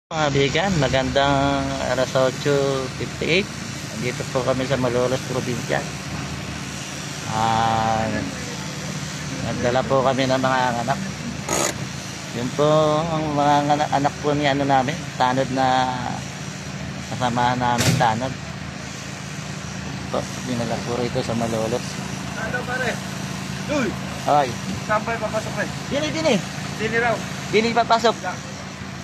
Mga bigan, magandang alas 8:58. Dito po kami sa Malolos, probinsya. Nagdala po kami ng mga anak. Yun po ang mga anak po ni ano namin, tanod na kasamahan namin, tanod. Po, dinala po rito sa Malolos. Ano pare? Uy! Ay, Saan ba papasok rin? dini. Dini raw. Dini papasok.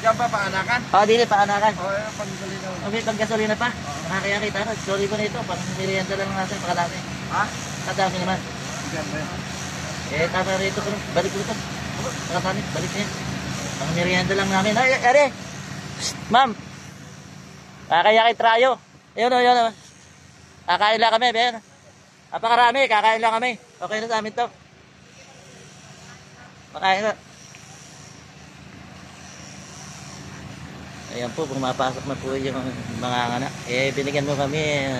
Diyan ba paanakan? Dini paanakan. O, pag-galing daw. Okay, paggasolina pa. Nakakayakita na. Sorry ko na ito. Pang merienda lang natin. Pakadami. Ha? Kadami naman. Diyan ba yan? Tama rito ko. Balik ko ito. Pakadami. Balik niya. Pang merienda lang namin. Ay, are! Ma'am! Kakayakit trayo. Yun. Kakain lang kami. Ben. Napakarami. Kakain lang kami. Okay na sa amin to. Makain na. Ayan po, pumapasok na po yung mga anak. Binigyan mo kami.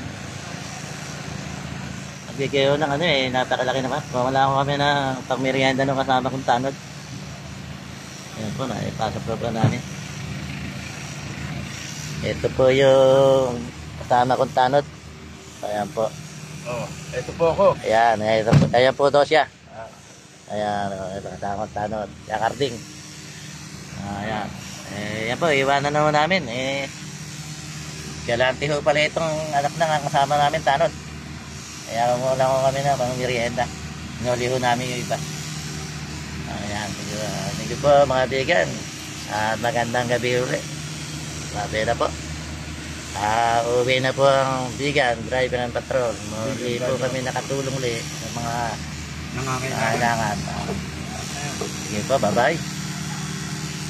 Nagbigay ng napakalaki naman. Wala ko kami na pagmerienda ng kasama kong tanod. Ayan po, pasok po namin. Ito po yung kasama kong tanod. Ayan po. Oo, ito po ako. Ayan po daw siya. Ayan, ito kasama kong tanod. Yakarding. Ayan. Yan po, iwanan naman namin. Galante ho pala itong anak na kasama namin, tanod. Kaya mula ko kami na pang merienda. Inuli ho namin yung iba. Ayan, thank you po mga bigan. At magandang gabi ulit. Sabi na po. Uwi na po ang bigan, driver ng patrol. Hindi po kami nakatulong ulit sa mga nangangailangan. Sige po, bye-bye.